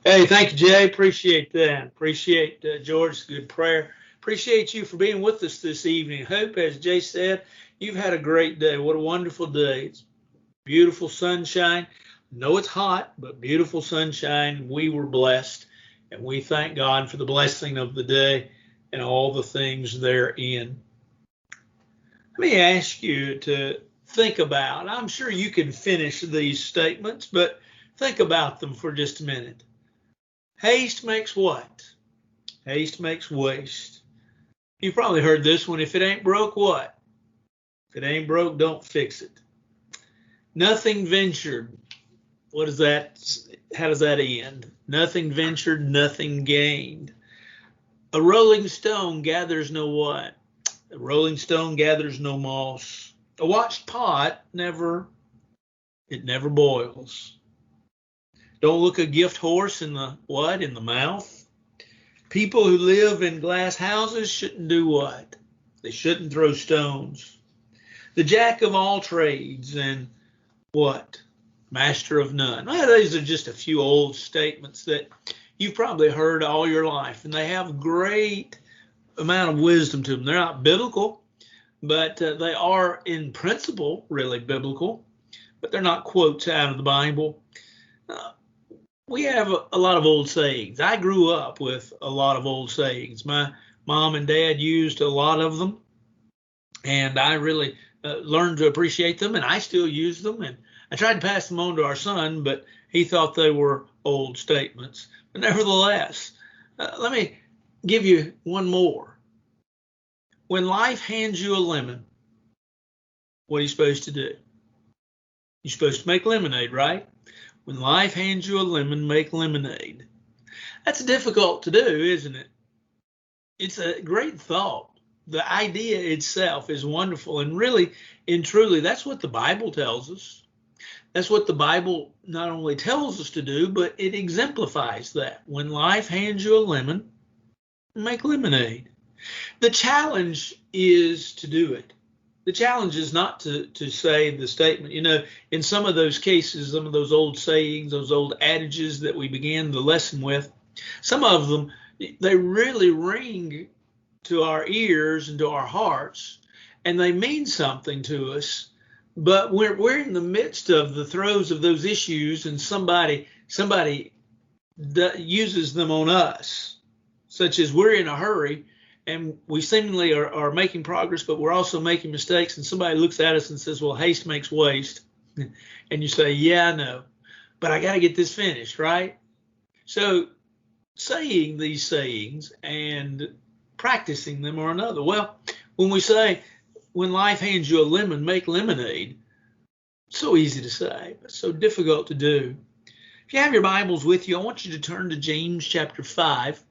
Hey, thank you, Jay. Appreciate that. Appreciate George's good prayer. Appreciate you for being with us this evening. Hope, as Jay said, you've had a great day. What a wonderful day. It's beautiful sunshine. No, it's hot, but beautiful sunshine. We were blessed, and we thank God for the blessing of the day and all the things therein. Let me ask you to think about, I'm sure you can finish these statements, but think about them for just a minute. Haste makes what? Haste makes waste. You've probably heard this one. If it ain't broke, what? If it ain't broke, don't fix it. Nothing ventured. What is that? How does that end? Nothing ventured, nothing gained. A rolling stone gathers no what? A rolling stone gathers no moss. A watched pot never boils. Don't look a gift horse in the what? In the mouth. People who live in glass houses shouldn't do what? They shouldn't throw stones. The jack of all trades and what? Master of none. Well, these are just a few old statements that you've probably heard all your life, and they have great amount of wisdom to them. They're not biblical, but they are in principle really biblical, but they're not quotes out of the Bible. We have a lot of old sayings. I grew up with a lot of old sayings. My mom and dad used a lot of them, and I really learned to appreciate them, and I still use them. And I tried to pass them on to our son, but he thought they were old statements. But nevertheless, let me give you one more. When life hands you a lemon, what are you supposed to do? You're supposed to make lemonade, right? When life hands you a lemon, make lemonade. That's difficult to do, isn't it? It's a great thought. The idea itself is wonderful, and really and truly, that's what the Bible tells us. That's what the Bible not only tells us to do, but it exemplifies that. When life hands you a lemon, make lemonade. The challenge is to do it. The challenge is not to say the statement. You know, in some of those cases, some of those old sayings, those old adages that we began the lesson with, some of them, they really ring to our ears and to our hearts, and they mean something to us. But we're in the midst of the throes of those issues, and somebody uses them on us, such as we're in a hurry and we seemingly are making progress, but we're also making mistakes. And somebody looks at us and says, well, haste makes waste. And you say, yeah, I know, but I got to get this finished, right? So saying these sayings and practicing them are another. Well, when we say, when life hands you a lemon, make lemonade, so easy to say, but so difficult to do. If you have your Bibles with you, I want you to turn to James chapter 5.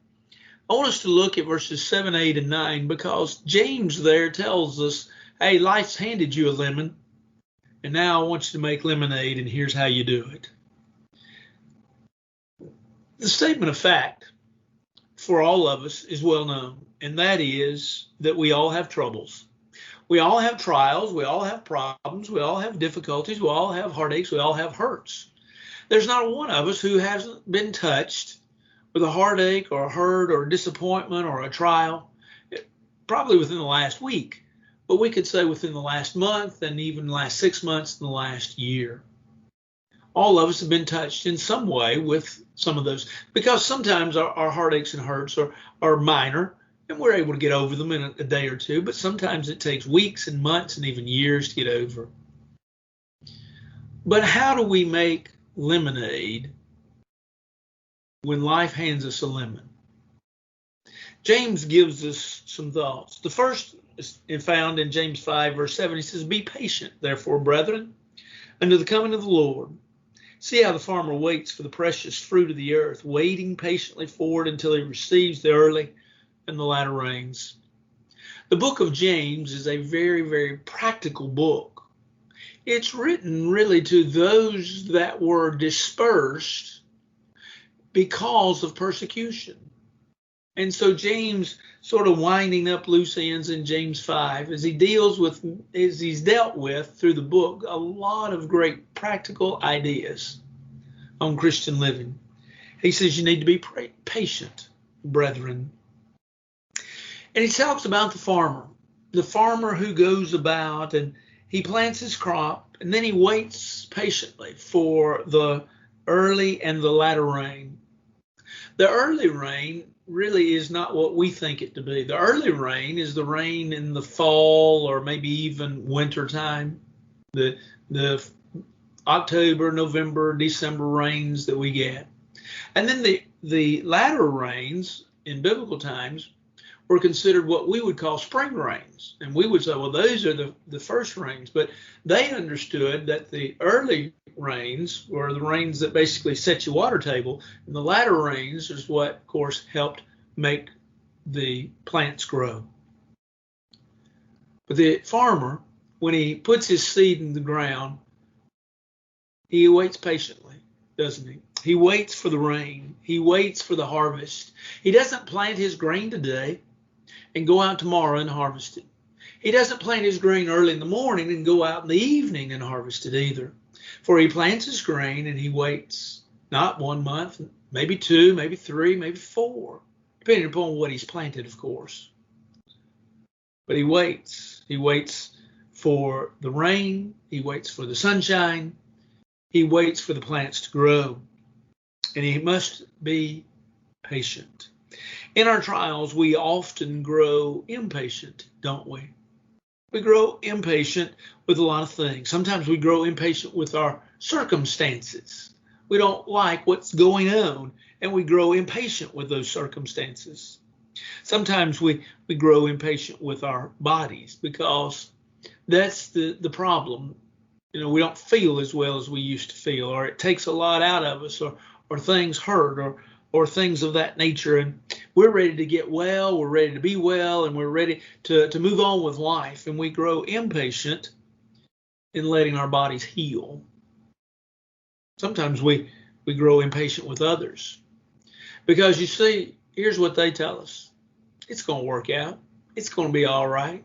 I want us to look at verses 7, 8, and 9, because James there tells us, hey, life's handed you a lemon, and now I want you to make lemonade, and here's how you do it. The statement of fact for all of us is well known, and that is that we all have troubles. We all have trials, we all have problems, we all have difficulties, we all have heartaches, we all have hurts. There's not one of us who hasn't been touched with a heartache or a hurt or a disappointment or a trial, probably within the last week, but we could say within the last month and even the last 6 months and the last year. All of us have been touched in some way with some of those, because sometimes our heartaches and hurts are minor and we're able to get over them in a day or two, but sometimes it takes weeks and months and even years to get over. But how do we make lemonade when life hands us a lemon? James gives us some thoughts. The first is found in James 5, verse 7. He says, be patient, therefore, brethren, unto the coming of the Lord. See how the farmer waits for the precious fruit of the earth, waiting patiently for it until he receives the early and the latter rains. The book of James is a very, very practical book. It's written really to those that were dispersed because of persecution. And so James sort of winding up loose ends in James 5 as he's dealt with through the book a lot of great practical ideas on Christian living. He says you need to be patient, brethren. And he talks about the farmer who goes about and he plants his crop, and then he waits patiently for the early and the latter rain. The early rain really is not what we think it to be. The early rain is the rain in the fall or maybe even winter time, the October, November, December rains that we get. And then the latter rains in biblical times were considered what we would call spring rains. And we would say, well, those are the first rains. But they understood that the early rains were the rains that basically set your water table. And the latter rains is what, of course, helped make the plants grow. But the farmer, when he puts his seed in the ground, he waits patiently, doesn't he? He waits for the rain. He waits for the harvest. He doesn't plant his grain today and go out tomorrow and harvest it. He doesn't plant his grain early in the morning and go out in the evening and harvest it either. For he plants his grain and he waits, not 1 month, maybe 2, maybe 3, maybe 4, depending upon what he's planted, of course. But he waits. He waits for the rain. He waits for the sunshine. He waits for the plants to grow. And he must be patient. In our trials, we often grow impatient, don't we? We grow impatient with a lot of things. Sometimes we grow impatient with our circumstances. We don't like what's going on, and we grow impatient with those circumstances. Sometimes we grow impatient with our bodies because that's the problem. You know, we don't feel as well as we used to feel, or it takes a lot out of us, or things hurt, or things of that nature. And we're ready to get well, we're ready to be well, and we're ready to move on with life. And we grow impatient in letting our bodies heal. Sometimes we grow impatient with others because, you see, here's what they tell us. It's going to work out. It's going to be all right.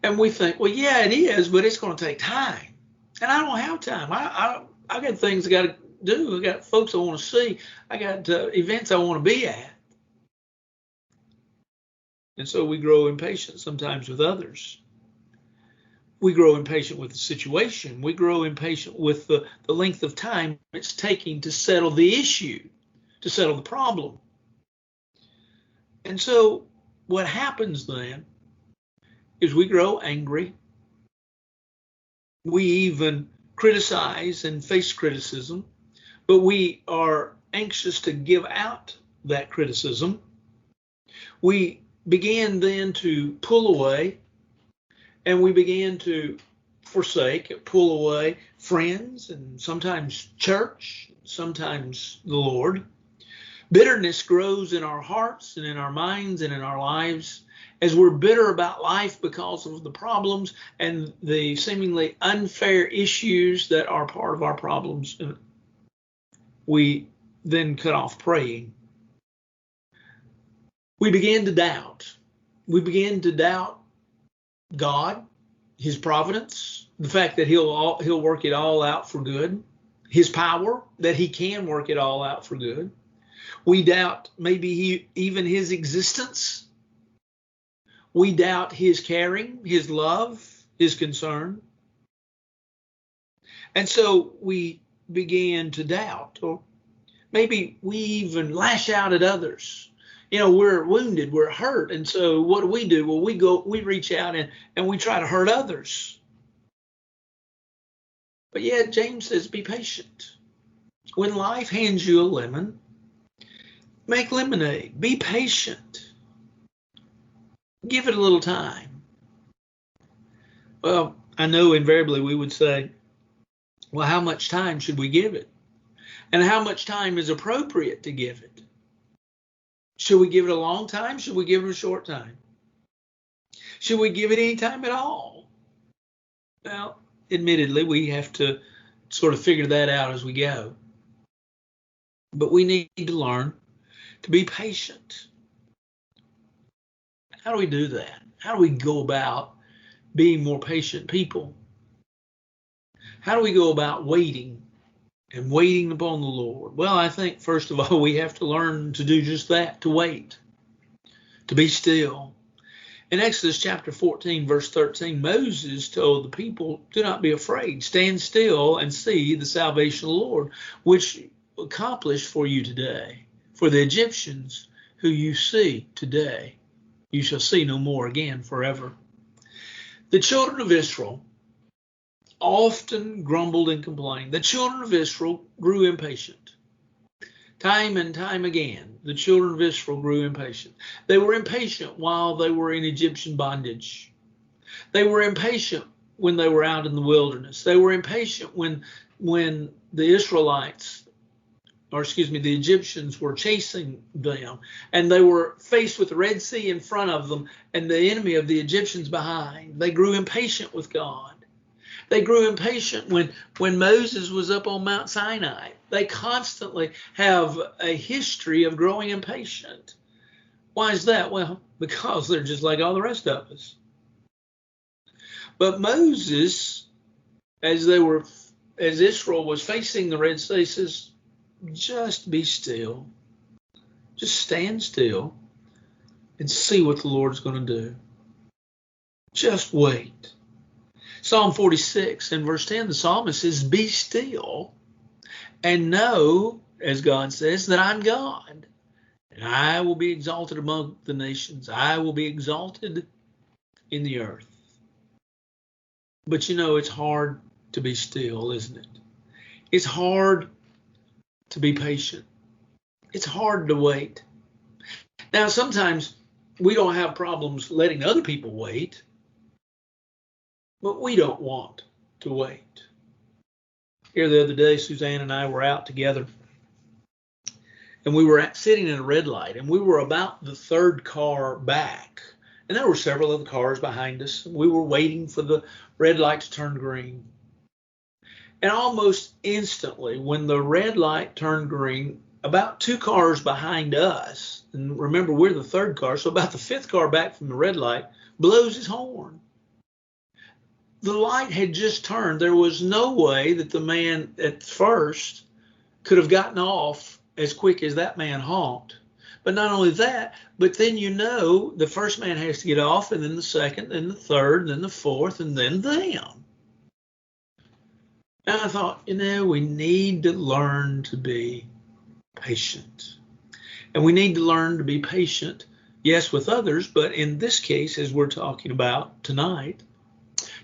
And we think, well, yeah, it is, but it's going to take time. And I don't have time. I got things I got to do. I got folks I want to see. I got events I want to be at. And so we grow impatient sometimes with others. We grow impatient with the situation. We grow impatient with the length of time it's taking to settle the issue, to settle the problem. And so what happens then is we grow angry. We even criticize and face criticism, but we are anxious to give out that criticism. We begin then to pull away, and we begin to forsake, pull away friends, and sometimes church, sometimes the Lord. Bitterness grows in our hearts and in our minds and in our lives as we're bitter about life because of the problems and the seemingly unfair issues that are part of our problems. We then cut off praying. We begin to doubt. We begin to doubt God, his providence, the fact that he'll work it all out for good, his power, that he can work it all out for good. We doubt maybe even his existence. We doubt his caring, his love, his concern. And so we begin to doubt, or maybe we even lash out at others. You know, we're wounded, we're hurt. And so what do? Well, we reach out and we try to hurt others. But yet James says, be patient. When life hands you a lemon, make lemonade. Be patient. Give it a little time. Well, I know invariably we would say, well, how much time should we give it? And how much time is appropriate to give it? Should we give it a long time? Should we give it a short time? Should we give it any time at all? Well, admittedly, we have to sort of figure that out as we go. But we need to learn to be patient. How do we do that? How do we go about being more patient people? How do we go about waiting and waiting upon the Lord. Well, I think, first of all, we have to learn to do just that, to wait, to be still. In Exodus chapter 14, verse 13, Moses told the people, do not be afraid. Stand still and see the salvation of the Lord, which accomplished for you today. For the Egyptians who you see today, you shall see no more again forever. The children of Israel often grumbled and complained. The children of Israel grew impatient. Time and time again, the children of Israel grew impatient. They were impatient while they were in Egyptian bondage. They were impatient when they were out in the wilderness. They were impatient when the Egyptians were chasing them, and they were faced with the Red Sea in front of them and the enemy of the Egyptians behind. They grew impatient with God. They grew impatient when Moses was up on Mount Sinai. They constantly have a history of growing impatient. Why is that? Well, because they're just like all the rest of us. But Moses, as Israel was facing the Red Sea, says, just be still. Just stand still and see what the Lord's going to do. Just wait. Psalm 46 and verse 10, the psalmist says, be still and know, as God says, that I'm God. And I will be exalted among the nations. I will be exalted in the earth. But it's hard to be still, isn't it? It's hard to be patient. It's hard to wait. Now, sometimes we don't have problems letting other people wait, but we don't want to wait. Here the other day, Suzanne and I were out together, and we were sitting in a red light, and we were about the third car back, and there were several other cars behind us. We were waiting for the red light to turn green. And almost instantly, when the red light turned green, about two cars behind us, and remember, we're the third car, so about the fifth car back from the red light, blows his horn. The light had just turned. There was no way that the man at first could have gotten off as quick as that man honked. But not only that, but then the first man has to get off, and then the second, then the third, then the fourth, and then them. And I thought, we need to learn to be patient. And we need to learn to be patient, yes, with others, but in this case, as we're talking about tonight,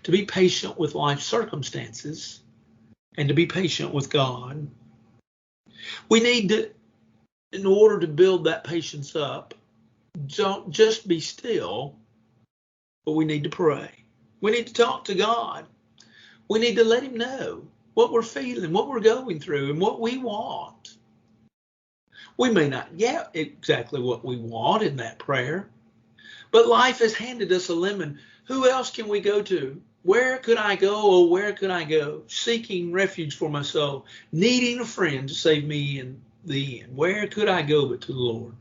to be patient with life circumstances and to be patient with God. We need to, in order to build that patience up, don't just be still, but we need to pray. We need to talk to God. We need to let him know what we're feeling, what we're going through, and what we want. We may not get exactly what we want in that prayer, but life has handed us a lemon. Who else can we go to? Where could I go? Oh, where could I go? Seeking refuge for my soul, needing a friend to save me in the end. Where could I go but to the Lord?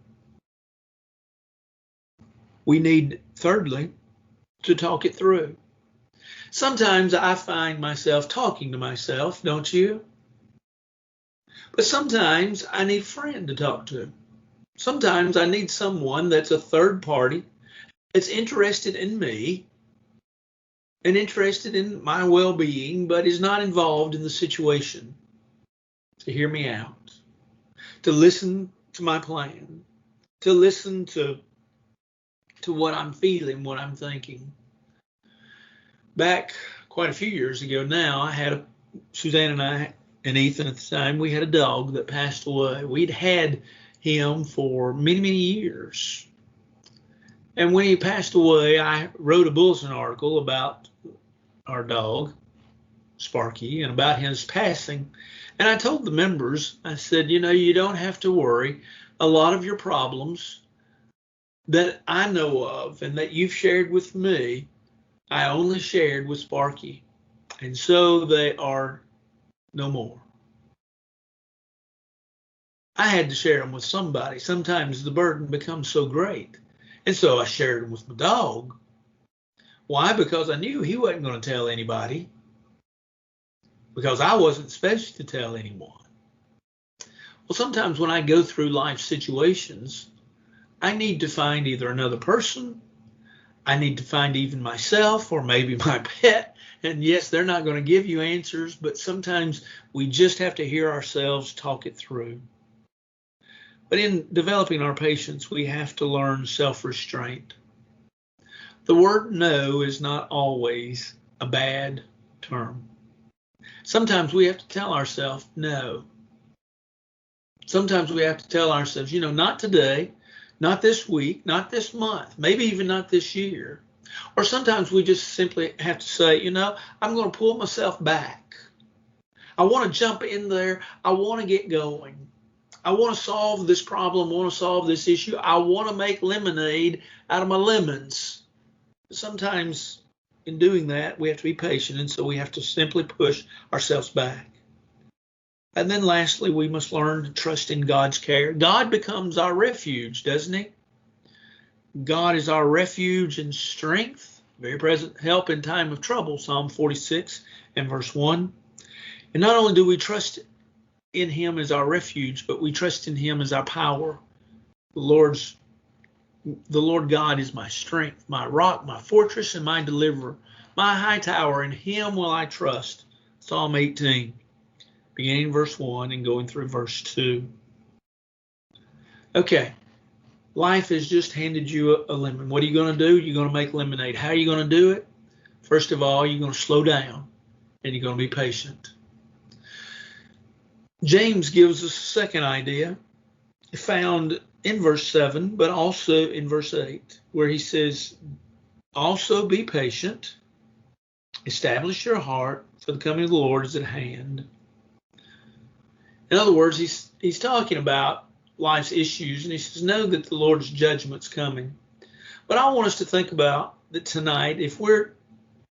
We need, thirdly, to talk it through. Sometimes I find myself talking to myself, don't you? But sometimes I need a friend to talk to. Sometimes I need someone that's a third party, that's interested in me and interested in my well-being, but is not involved in the situation, to hear me out, to listen to my plan, to listen to what I'm feeling, what I'm thinking. Back quite a few years ago now, Suzanne and I and Ethan at the time, we had a dog that passed away. We'd had him for many, many years. And when he passed away, I wrote a bulletin article about our dog, Sparky, and about his passing. And I told the members, I said, you don't have to worry. A lot of your problems that I know of and that you've shared with me, I only shared with Sparky. And so they are no more. I had to share them with somebody. Sometimes the burden becomes so great. And so I shared them with my dog. Why? Because I knew he wasn't going to tell anybody. because I wasn't supposed to tell anyone. Well, sometimes when I go through life situations, I need to find either another person, I need to find even myself, or maybe my pet. And yes, they're not going to give you answers, but sometimes we just have to hear ourselves talk it through. But in developing our patience, we have to learn self-restraint. The word no is not always a bad term. Sometimes we have to tell ourselves no. Sometimes we have to tell ourselves, not today, not this week, not this month, maybe even not this year. Or sometimes we just simply have to say, I'm going to pull myself back. I want to jump in there. I want to get going. I want to solve this problem. I want to solve this issue. I want to make lemonade out of my lemons. Sometimes in doing that, we have to be patient, and so we have to simply push ourselves back. And then lastly, we must learn to trust in God's care. God becomes our refuge, doesn't he? God is our refuge and strength, very present help in time of trouble, Psalm 46 and verse 1. And not only do we trust in him as our refuge, but we trust in him as our power. The Lord God is my strength, my rock, my fortress, and my deliverer, my high tower. In him will I trust. Psalm 18. Beginning verse 1 and going through verse 2. Okay, life has just handed you a lemon. What are you going to do? You're going to make lemonade. How are you going to do it? First of all, you're going to slow down and you're going to be patient. James gives us a second idea found in verse 7, but also in verse 8, where he says, also be patient, establish your heart, for the coming of the Lord is at hand. In other words, he's talking about life's issues, and he says, know that the Lord's judgment's coming. But I want us to think about that tonight, if we're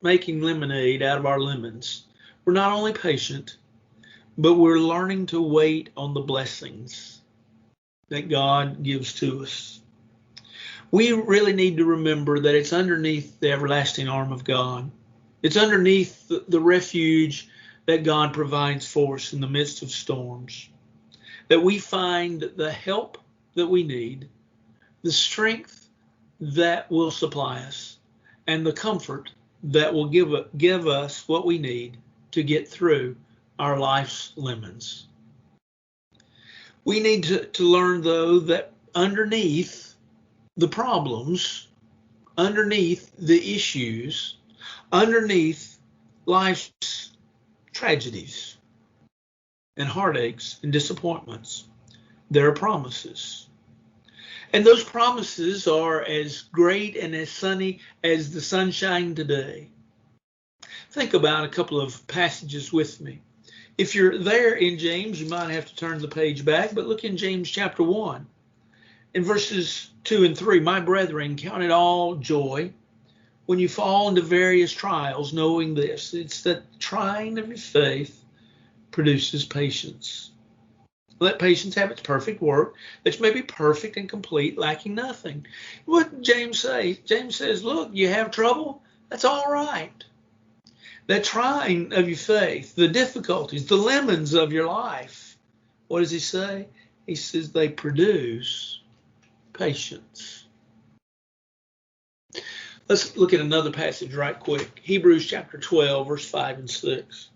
making lemonade out of our lemons, we're not only patient, but we're learning to wait on the blessings that God gives to us. We really need to remember that it's underneath the everlasting arm of God. It's underneath the refuge that God provides for us in the midst of storms, that we find the help that we need, the strength that will supply us, and the comfort that will give us what we need to get through our life's lemons. We need to learn, though, that underneath the problems, underneath the issues, underneath life's tragedies and heartaches and disappointments, there are promises. And those promises are as great and as sunny as the sunshine today. Think about a couple of passages with me. If you're there in James, you might have to turn the page back, but look in James chapter 1. In verses 2 and 3, my brethren, count it all joy when you fall into various trials, knowing this, it's that trying of your faith produces patience. Let patience have its perfect work, that you may be perfect and complete, lacking nothing. What did James say? James says, look, you have trouble? That's all right. That trying of your faith, the difficulties, the lemons of your life, what does he say? He says they produce patience. Let's look at another passage right quick. Hebrews chapter 12, verse 5 and 6.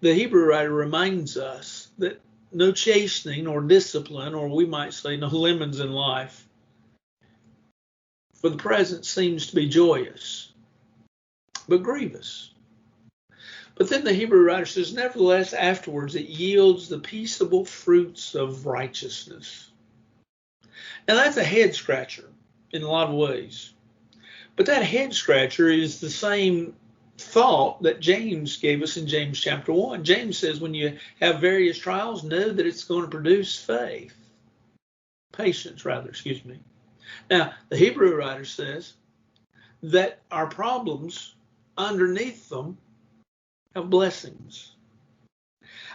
The Hebrew writer reminds us that no chastening or discipline, or we might say no lemons in life, for the present seems to be joyous, but grievous. But then the Hebrew writer says, nevertheless, afterwards it yields the peaceable fruits of righteousness. Now that's a head scratcher in a lot of ways. But that head scratcher is the same thought that James gave us in James chapter 1. James says when you have various trials, know that it's going to produce faith. Patience, rather, excuse me. Now, the Hebrew writer says that our problems underneath them have blessings.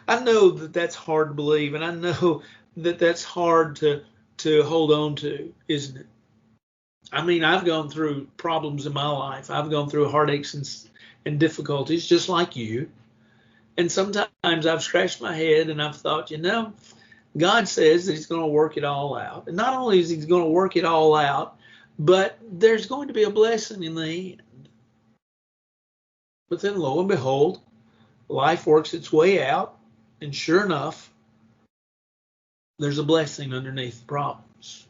I know that that's hard to believe, and I know that that's hard to hold on to, isn't it? I mean, I've gone through problems in my life. I've gone through heartaches and difficulties just like you. And sometimes I've scratched my head and I've thought, God says that he's going to work it all out. And not only is he going to work it all out, but there's going to be a blessing in the end. But then lo and behold, life works its way out. And sure enough, there's a blessing underneath the problems.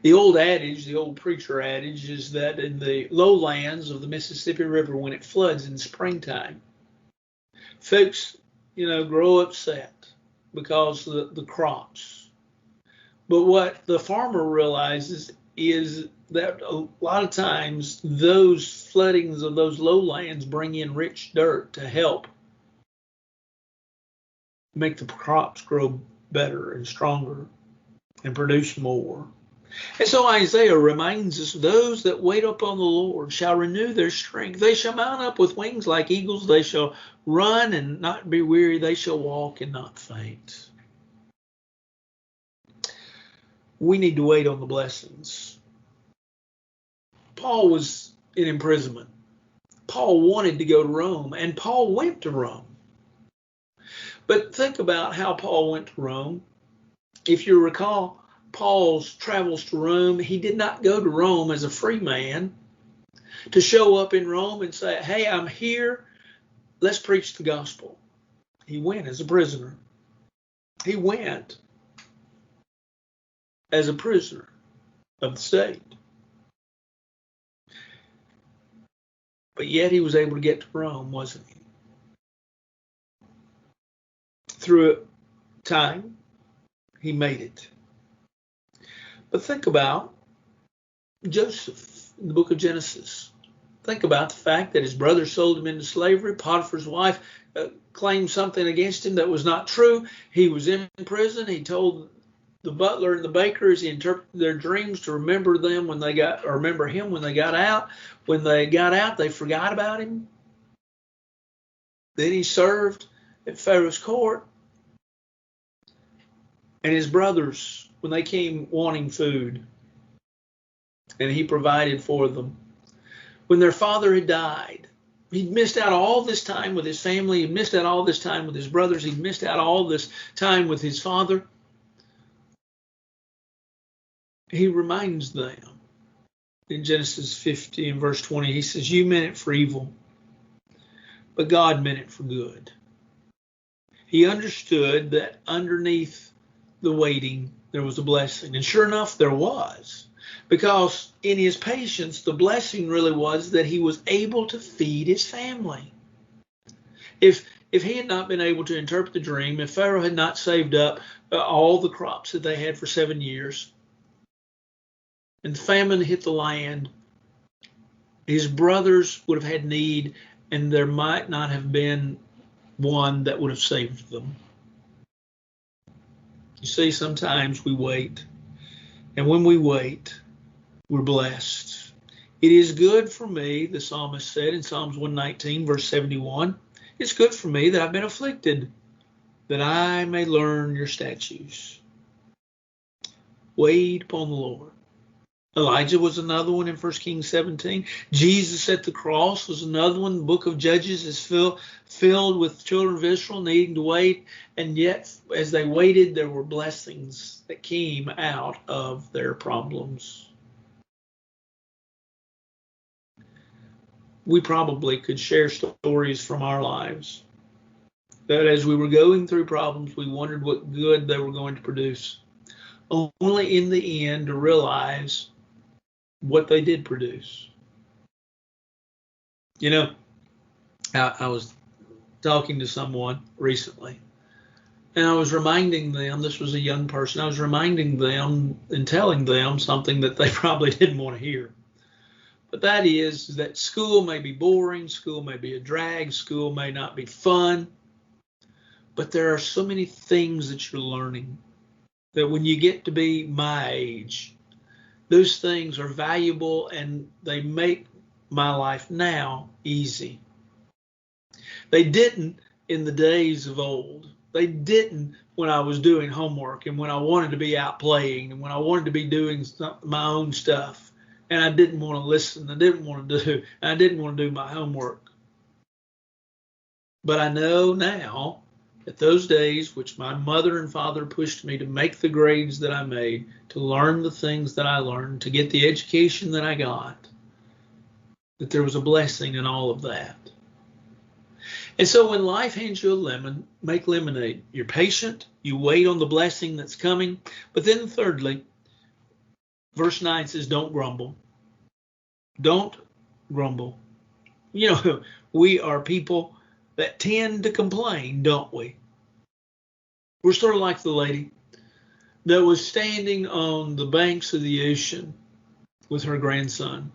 The old adage, the old preacher adage, is that in the lowlands of the Mississippi River, when it floods in springtime, folks, grow upset because the crops. But what the farmer realizes is that a lot of times those floodings of those lowlands bring in rich dirt to help make the crops grow better and stronger and produce more. And so Isaiah reminds us, those that wait upon the Lord shall renew their strength. They shall mount up with wings like eagles. They shall run and not be weary. They shall walk and not faint. We need to wait on the blessings. Paul was in imprisonment. Paul wanted to go to Rome, and Paul went to Rome. But think about how Paul went to Rome. If you recall, Paul's travels to Rome, he did not go to Rome as a free man to show up in Rome and say, hey, I'm here, let's preach the gospel. He went as a prisoner. He went as a prisoner of the state. But yet he was able to get to Rome, wasn't he? Through time, he made it. But think about Joseph in the book of Genesis. Think about the fact that his brothers sold him into slavery. Potiphar's wife claimed something against him that was not true. He was in prison. He told the butler and the baker as he interpreted their dreams to remember him when they got out. When they got out, they forgot about him. Then he served at Pharaoh's court. And his brothers, when they came wanting food, and he provided for them. When their father had died, he'd missed out all this time with his family. He'd missed out all this time with his brothers. He'd missed out all this time with his father. He reminds them in Genesis 50 and verse 20, he says, you meant it for evil, but God meant it for good. He understood that underneath the waiting, there was a blessing. And sure enough, there was. Because in his patience, the blessing really was that he was able to feed his family. If he had not been able to interpret the dream, if Pharaoh had not saved up all the crops that they had for 7 years, and famine hit the land, his brothers would have had need, and there might not have been one that would have saved them. You see, sometimes we wait, and when we wait, we're blessed. It is good for me, the psalmist said in Psalms 119, verse 71, it's good for me that I've been afflicted, that I may learn your statutes. Wait upon the Lord. Elijah was another one in 1 Kings 17. Jesus at the cross was another one. The book of Judges is filled with children of Israel needing to wait. And yet, as they waited, there were blessings that came out of their problems. We probably could share stories from our lives that as we were going through problems, we wondered what good they were going to produce. Only in the end to realize what they did produce. You know, I was talking to someone recently, and I was reminding them, this was a young person, I was reminding them and telling them something that they probably didn't want to hear. But that is that school may be boring, school may be a drag, school may not be fun, but there are so many things that you're learning that when you get to be my age, those things are valuable and they make my life now easy. They didn't in the days of old. They didn't when I was doing homework and when I wanted to be out playing and when I wanted to be doing my own stuff and I didn't want to listen, I didn't want to do my homework. But I know now that those days which my mother and father pushed me to make the grades that I made, to learn the things that I learned, to get the education that I got, that there was a blessing in all of that. And so when life hands you a lemon, make lemonade. You're patient, you wait on the blessing that's coming. But then thirdly, verse 9 says, don't grumble. Don't grumble. You know, we are people that tend to complain, don't we? We're sort of like the lady that was standing on the banks of the ocean with her grandson.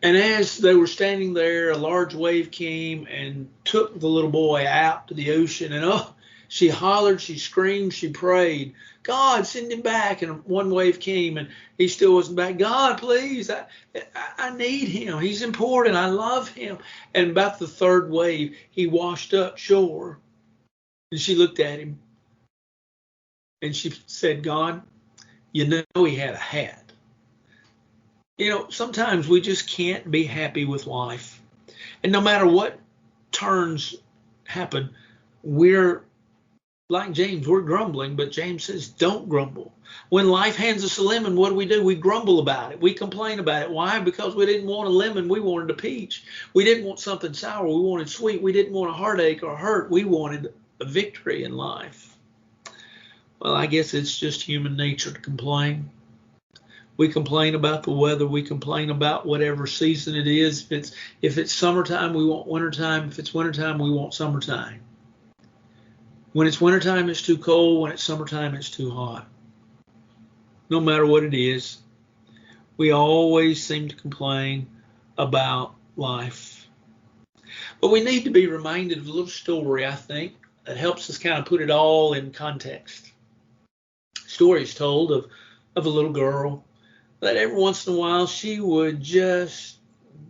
And as they were standing there, a large wave came and took the little boy out to the ocean. And oh, she hollered, she screamed, she prayed, God, send him back. And one wave came and he still wasn't back. God, please, I need him. He's important. I love him. And about the third wave, he washed up shore. And she looked at him and she said, God, you know he had a hat. You know, sometimes we just can't be happy with life. And no matter what turns happen, we're like James, we're grumbling, but James says, don't grumble. When life hands us a lemon, what do? We grumble about it. We complain about it. Why? Because we didn't want a lemon. We wanted a peach. We didn't want something sour. We wanted sweet. We didn't want a heartache or hurt. We wanted a victory in life. Well, I guess it's just human nature to complain. We complain about the weather. We complain about whatever season it is. If it's summertime, we want wintertime. If it's wintertime, we want summertime. When it's wintertime, it's too cold. When it's summertime, it's too hot. No matter what it is, we always seem to complain about life. But we need to be reminded of a little story, I think, that helps us kind of put it all in context. Story is told of a little girl that every once in a while she would just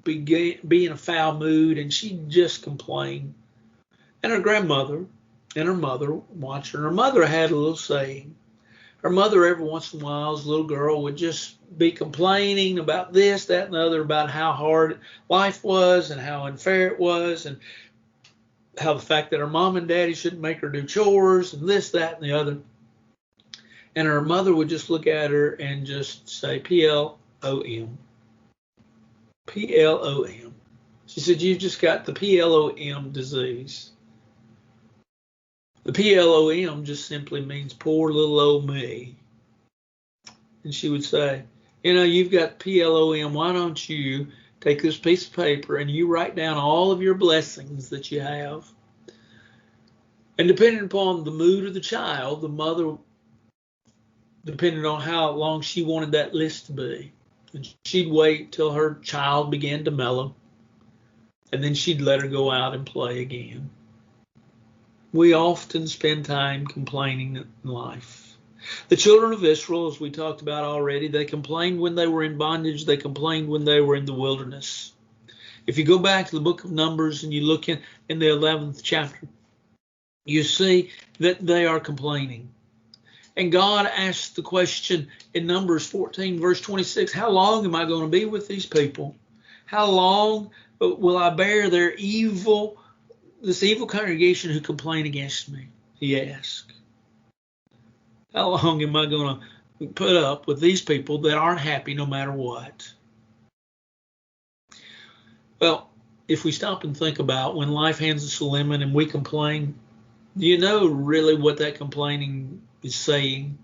be in a foul mood and she'd just complain. And her grandmother and her mother watched her. And her mother had a little saying. Her mother, every once in a while, as a little girl, would just be complaining about this, that, and the other, about how hard life was and how unfair it was and how the fact that her mom and daddy shouldn't make her do chores and this, that, and the other. And her mother would just look at her and just say, P-L-O-M. P-L-O-M. She said, you've just got the P-L-O-M disease. The P-L-O-M just simply means poor little old me. And she would say, you know, you've got P-L-O-M. Why don't you take this piece of paper and you write down all of your blessings that you have. And depending upon the mood of the child, the mother, depending on how long she wanted that list to be, and she'd wait till her child began to mellow, and then she'd let her go out and play again. We often spend time complaining in life. The children of Israel, as we talked about already, they complained when they were in bondage. They complained when they were in the wilderness. If you go back to the book of Numbers and you look in the 11th chapter, you see that they are complaining. And God asked the question in Numbers 14, verse 26, how long am I going to be with these people? How long will I bear their evil, this evil congregation who complain against me? He asked. How long am I going to put up with these people that aren't happy no matter what? Well, if we stop and think about when life hands us a lemon and we complain, do you know really what that complaining is saying?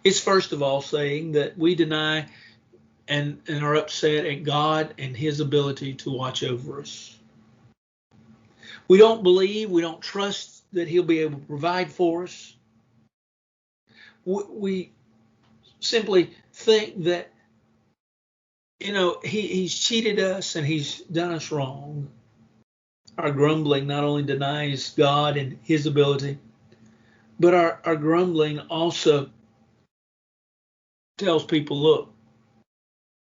It's first of all saying that we deny and are upset at God and his ability to watch over us. We don't believe, we don't trust that he'll be able to provide for us. We simply think that, you know, he's cheated us and he's done us wrong. Our grumbling not only denies God and his ability, but our grumbling also tells people, look,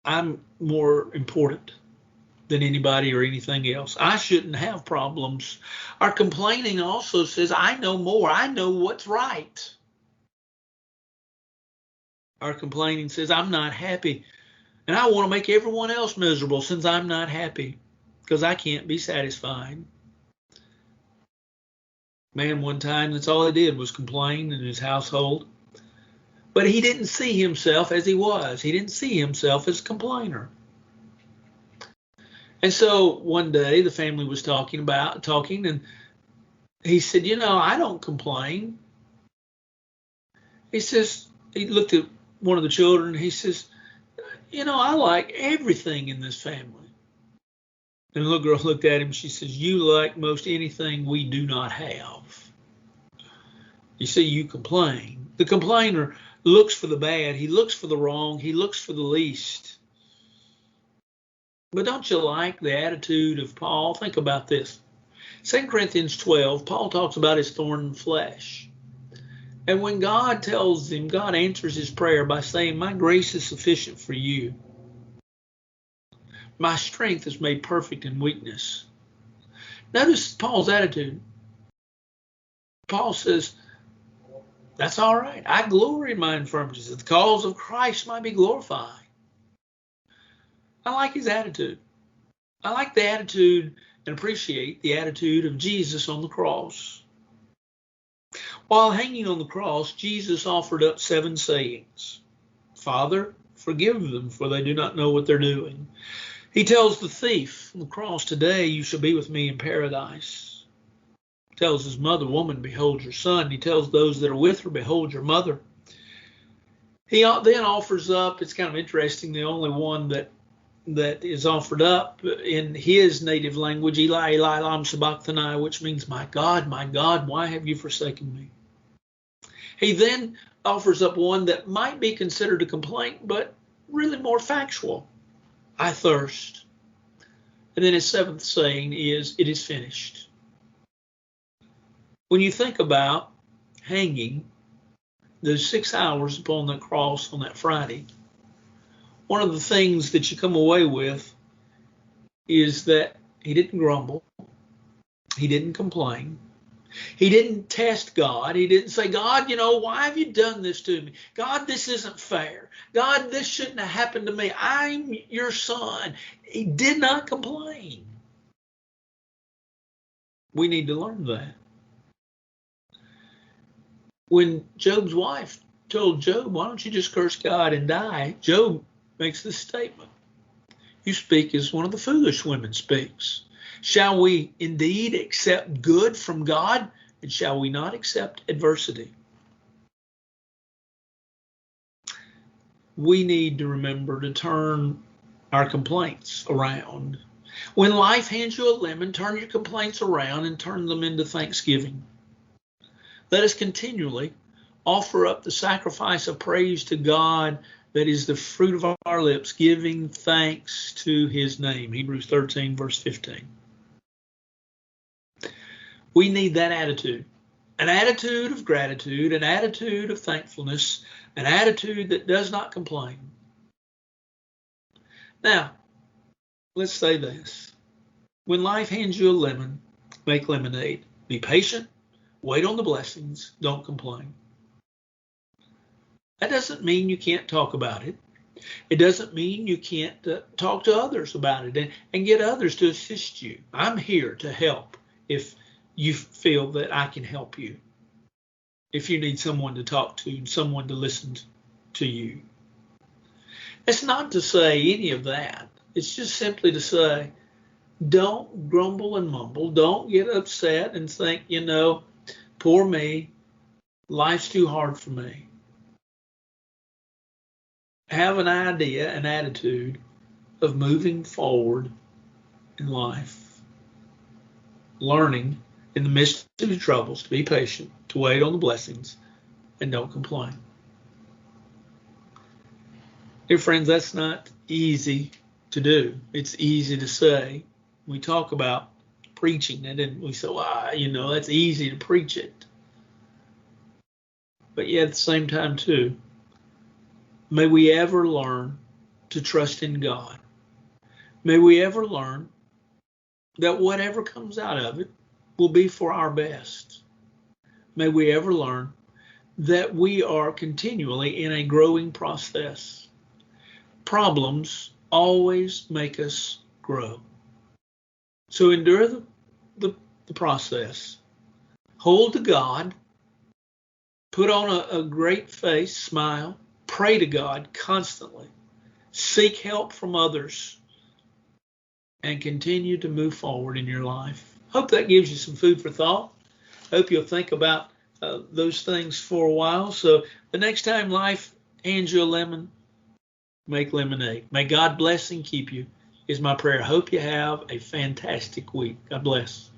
I'm more important than anybody or anything else. I shouldn't have problems. Our complaining also says, I know more. I know what's right. Our complaining says, I'm not happy, and I want to make everyone else miserable since I'm not happy. because I can't be satisfied. Man, one time, that's all he did was complain in his household. But he didn't see himself as he was. He didn't see himself as a complainer. And so one day the family was talking, and he said, I don't complain. He says, he looked at one of the children, he says, I like everything in this family. And the little girl looked at him, she says, you like most anything we do not have. You see, you complain. The complainer looks for the bad. He looks for the wrong. He looks for the least. But don't you like the attitude of Paul? Think about this. 2 Corinthians 12, Paul talks about his thorn in the flesh. And when God tells him, God answers his prayer by saying, my grace is sufficient for you. My strength is made perfect in weakness. Notice Paul's attitude. Paul says, that's all right. I glory in my infirmities, that the cause of Christ might be glorified. I like his attitude. I like the attitude and appreciate the attitude of Jesus on the cross. While hanging on the cross, Jesus offered up 7 sayings. Father, forgive them, for they do not know what they're doing. He tells the thief on the cross, today you shall be with me in paradise. He tells his mother, woman, behold your son. He tells those that are with her, behold your mother. He then offers up, it's kind of interesting, the only one that is offered up in his native language, Eli, Eli, lam sabachthani, which means, my God, why have you forsaken me? He then offers up one that might be considered a complaint, but really more factual. I thirst. And then his 7th saying is, it is finished. When you think about hanging those 6 hours upon the cross on that Friday, one of the things that you come away with is that he didn't grumble. He didn't complain. He didn't test God. He didn't say, God, why have you done this to me? God, this isn't fair. God, this shouldn't have happened to me. I'm your son. He did not complain. We need to learn that. When Job's wife told Job, why don't you just curse God and die? Job makes this statement. You speak as one of the foolish women speaks. Shall we indeed accept good from God, and shall we not accept adversity? We need to remember to turn our complaints around. When life hands you a lemon, turn your complaints around and turn them into thanksgiving. Let us continually offer up the sacrifice of praise to God that is the fruit of our lips, giving thanks to his name. Hebrews 13, verse 15. We need that attitude, an attitude of gratitude, an attitude of thankfulness, an attitude that does not complain. Now, let's say this. When life hands you a lemon, make lemonade. Be patient, wait on the blessings, don't complain. That doesn't mean you can't talk about it. It doesn't mean you can't talk to others about it and get others to assist you. I'm here to help if you feel that I can help you. If you need someone to talk to and someone to listen to you. It's not to say any of that. It's just simply to say, don't grumble and mumble. Don't get upset and think, poor me, life's too hard for me. Have an idea, an attitude of moving forward in life. Learning in the midst of your troubles to be patient, to wait on the blessings, and don't complain. Dear friends, that's not easy to do. It's easy to say. We talk about preaching it, and we say, that's easy to preach it. But yet at the same time, too, may we ever learn to trust in God. May we ever learn that whatever comes out of it will be for our best. May we ever learn that we are continually in a growing process. Problems always make us grow. So endure the process. Hold to God. Put on a great face, smile. Pray to God constantly. Seek help from others. And continue to move forward in your life. Hope that gives you some food for thought. Hope you'll think about those things for a while. So the next time life hands you a lemon, make lemonade. May God bless and keep you is my prayer. Hope you have a fantastic week. God bless.